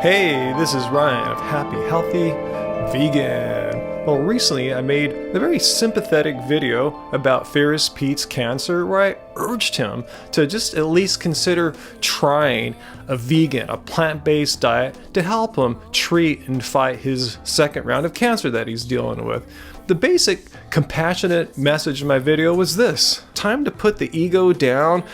Hey, this is Ryan of Happy Healthy Vegan. Well, recently I made a very sympathetic video about Ferris Pete's cancer where I urged him to just at least consider trying a vegan, a plant-based diet to help him treat and fight his second round of cancer that he's dealing with. The basic compassionate message in my video was this: time to put the ego down.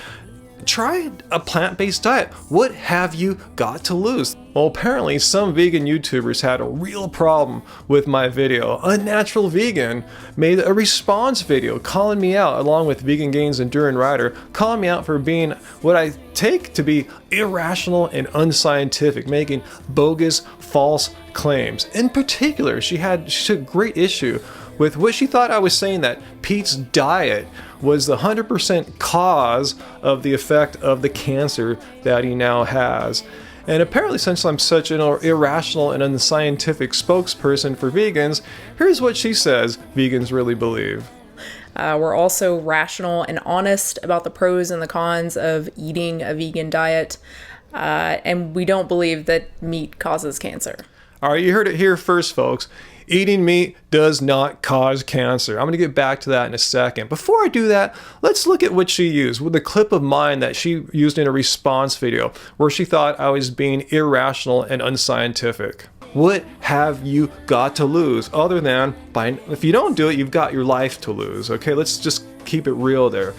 Try a plant-based diet. What have you got to lose? Well, apparently some vegan YouTubers had a real problem with my video. Unnatural Vegan made a response video calling me out, along with Vegan Gains Enduring Rider, calling me out for being what I take to be irrational and unscientific, making bogus, false claims. In particular, she took great issue with what she thought I was saying, that Pete's diet was the 100% cause of the effect of the cancer that he now has. And apparently, since I'm such an irrational and unscientific spokesperson for vegans, here's what she says vegans really believe. We're also rational and honest about the pros and the cons of eating a vegan diet, and we don't believe that meat causes cancer. All right, you heard it here first, folks. Eating meat does not cause cancer. I'm going to get back to that in a second. Before I do that, let's look at what she used with the clip of mine that she used in a response video where she thought I was being irrational and unscientific. What have you got to lose other than if you don't do it, you've got your life to lose. Okay, let's just keep it real there.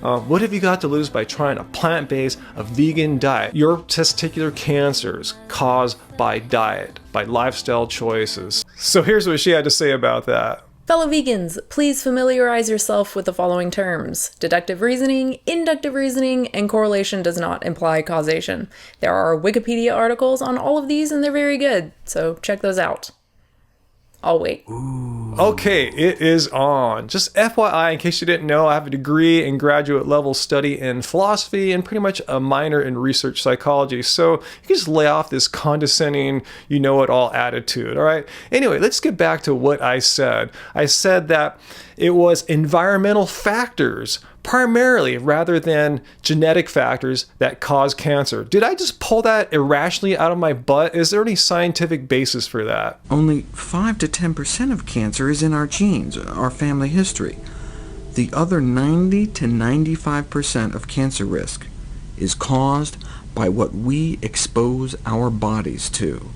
What have you got to lose by trying a plant-based, a vegan diet? Your testicular cancers caused by diet, by lifestyle choices. So here's what she had to say about that. Fellow vegans, please familiarize yourself with the following terms: deductive reasoning, inductive reasoning, and correlation does not imply causation. There are Wikipedia articles on all of these and they're very good, so check those out. I'll wait. Okay, it is on. Just FYI, in case you didn't know, I have a degree in graduate level study in philosophy and pretty much a minor in research psychology. So you can just lay off this condescending, you-know-it-all attitude, all right? Anyway, let's get back to what I said. I said that it was environmental factors primarily, rather than genetic factors, that cause cancer. Did I just pull that irrationally out of my butt? Is there any scientific basis for that? Only 5 to 10% of cancer is in our genes, our family history. The other 90 to 95% of cancer risk is caused by what we expose our bodies to.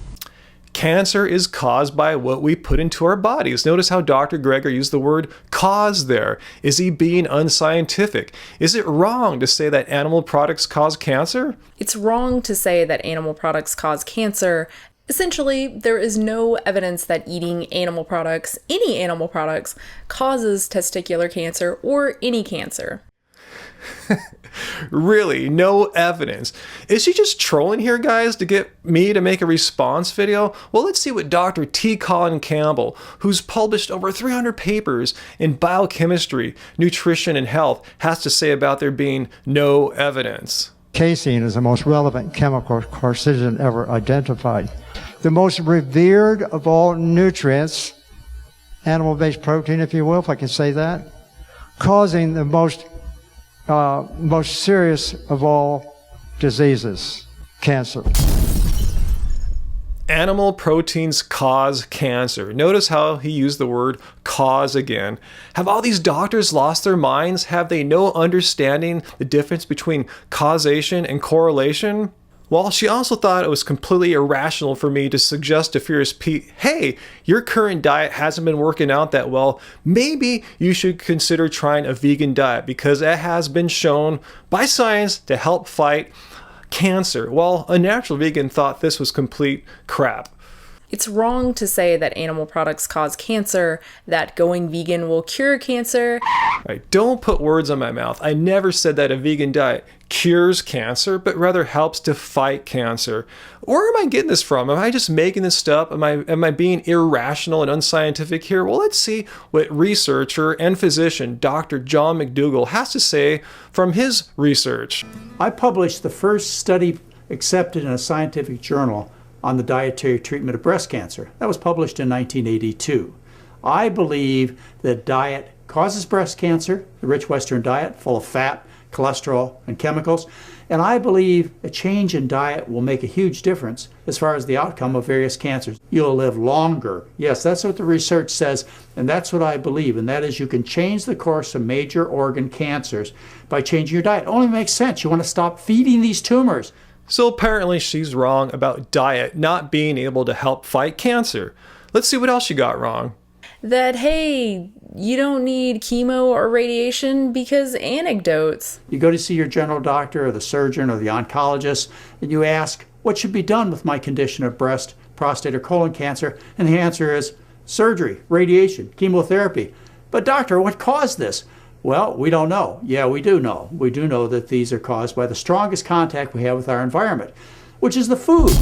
Cancer is caused by what we put into our bodies. Notice how Dr. Greger used the word cause there. Is he being unscientific? Is it wrong to say that animal products cause cancer? It's wrong to say that animal products cause cancer. Essentially, there is no evidence that eating animal products, any animal products, causes testicular cancer or any cancer. Really, no evidence. Is she just trolling here, guys, to get me to make a response video? Well, let's see what Dr. T. Colin Campbell, who's published over 300 papers in biochemistry, nutrition, and health, has to say about there being no evidence. Casein is the most relevant chemical carcinogen ever identified. The most revered of all nutrients, animal-based protein, if you will, if I can say that, causing the most serious of all diseases, cancer. Animal proteins cause cancer. Notice how he used the word cause again. Have all these doctors lost their minds? Have they no understanding the difference between causation and correlation? Well, she also thought it was completely irrational for me to suggest to Ferris Pete, hey, your current diet hasn't been working out that well. Maybe you should consider trying a vegan diet because it has been shown by science to help fight cancer. Well, Unnatural Vegan thought this was complete crap. It's wrong to say that animal products cause cancer, that going vegan will cure cancer. Right, don't put words in my mouth. I never said that a vegan diet cures cancer, but rather helps to fight cancer. Where am I getting this from? Am I just making this stuff? Am I being irrational and unscientific here? Well, let's see what researcher and physician Dr. John McDougall has to say from his research. I published the first study accepted in a scientific journal on the dietary treatment of breast cancer. That was published in 1982. I believe that diet causes breast cancer, the rich Western diet, full of fat, cholesterol, and chemicals, And I believe a change in diet will make a huge difference as far as the outcome of various cancers. You'll live longer. Yes, that's what the research says, and that's what I believe, and that is you can change the course of major organ cancers by changing your diet. It only makes sense. You want to stop feeding these tumors. So apparently she's wrong about diet not being able to help fight cancer. Let's see what else she got wrong. That, hey, you don't need chemo or radiation because anecdotes. You go to see your general doctor or the surgeon or the oncologist, and you ask, what should be done with my condition of breast, prostate, or colon cancer? And the answer is surgery, radiation, chemotherapy. But doctor, what caused this? Well, we don't know. Yeah, we do know. We do know that these are caused by the strongest contact we have with our environment, which is the food.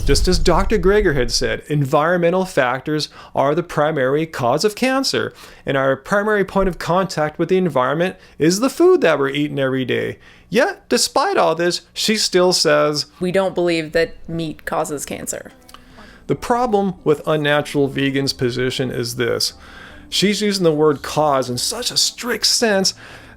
Just as Dr. Greger had said, environmental factors are the primary cause of cancer, and our primary point of contact with the environment is the food that we're eating every day. Yet, despite all this, she still says, we don't believe that meat causes cancer. The problem with Unnatural Vegan's position is this. She's using the word cause in such a strict sense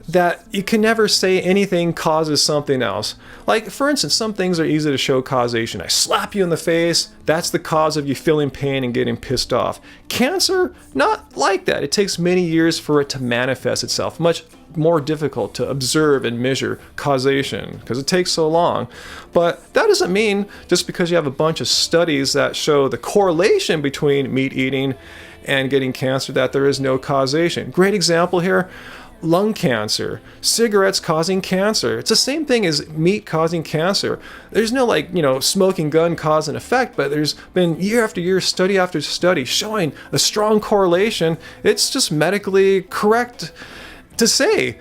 that you can never say anything causes something else. Like, for instance, some things are easy to show causation. I slap you in the face, that's the cause of you feeling pain and getting pissed off. Cancer, not like that. It takes many years for it to manifest itself. Much more difficult to observe and measure causation because it takes so long. But that doesn't mean just because you have a bunch of studies that show the correlation between meat eating and getting cancer that there is no causation. Great example here. Lung cancer, cigarettes causing cancer. It's the same thing as meat causing cancer. There's no smoking gun cause and effect, but there's been year after year, study after study showing a strong correlation. It's just medically correct to say.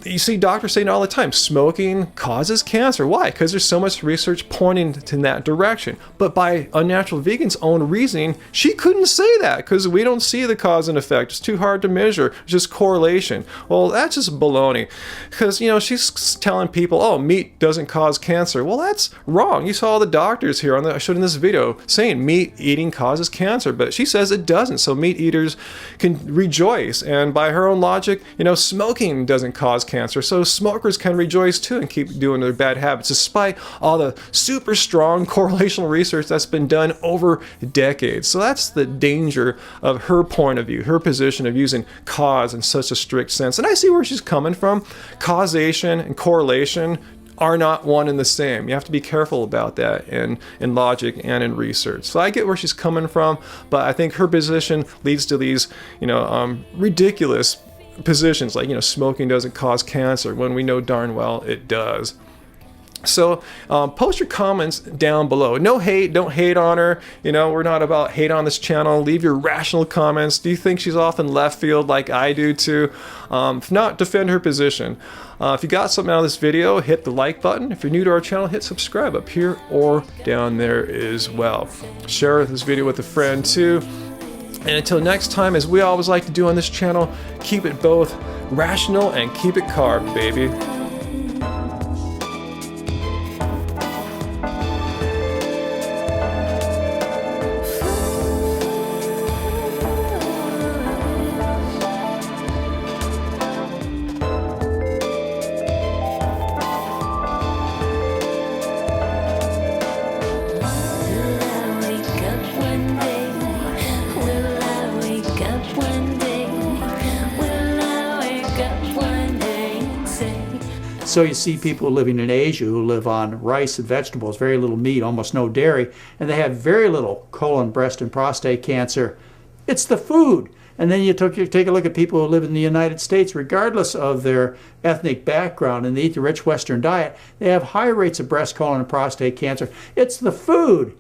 You see doctors saying all the time, smoking causes cancer. Why? Because there's so much research pointing in that direction. But by Unnatural Vegan's own reasoning, she couldn't say that because we don't see the cause and effect. It's too hard to measure. It's just correlation. Well, that's just baloney. Because, she's telling people, oh, meat doesn't cause cancer. Well, that's wrong. You saw all the doctors here I showed in this video saying meat eating causes cancer, but she says it doesn't. So meat eaters can rejoice. And by her own logic, smoking doesn't cause cancer, so smokers can rejoice too and keep doing their bad habits despite all the super strong correlational research that's been done over decades. So that's the danger of her point of view, her position of using cause in such a strict sense. And I see where she's coming from. Causation and correlation are not one and the same. You have to be careful about that in logic and in research. So I get where she's coming from, but I think her position leads to these ridiculous positions like smoking doesn't cause cancer when we know darn well it does. So post your comments down below. No hate, don't hate on her. We're not about hate on this channel. Leave your rational comments. Do you think she's off in left field like I do too? If not, defend her position. If you got something out of this video, hit the like button. If you're new to our channel, hit subscribe up here or down there as well. Share this video with a friend too. And until next time, as we always like to do on this channel, keep it both rational and keep it carb, baby. So you see people living in Asia who live on rice and vegetables, very little meat, almost no dairy, and they have very little colon, breast, and prostate cancer. It's the food. And then you take a look at people who live in the United States, regardless of their ethnic background, and they eat the rich Western diet, they have high rates of breast, colon, and prostate cancer. It's the food.